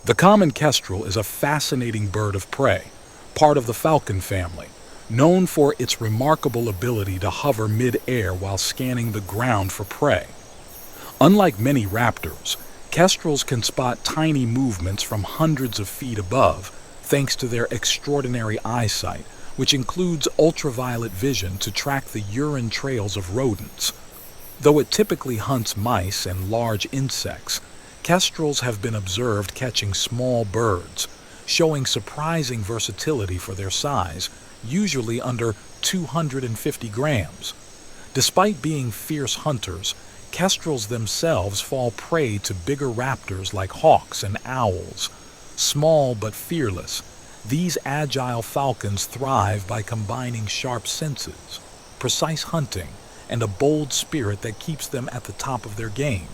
The common kestrel is a fascinating bird of prey, part of the falcon family, known for its remarkable ability to hover mid-air while scanning the ground for prey. Unlike many raptors, kestrels can spot tiny movements from hundreds of feet above thanks to their extraordinary eyesight, which includes ultraviolet vision to track the urine trails of rodents. Though it typically hunts mice and large insects, kestrels have been observed catching small birds, showing surprising versatility for their size, usually under 250 grams. Despite being fierce hunters, kestrels themselves fall prey to bigger raptors like hawks and owls. Small but fearless, these agile falcons thrive by combining sharp senses, precise hunting, and a bold spirit that keeps them at the top of their game.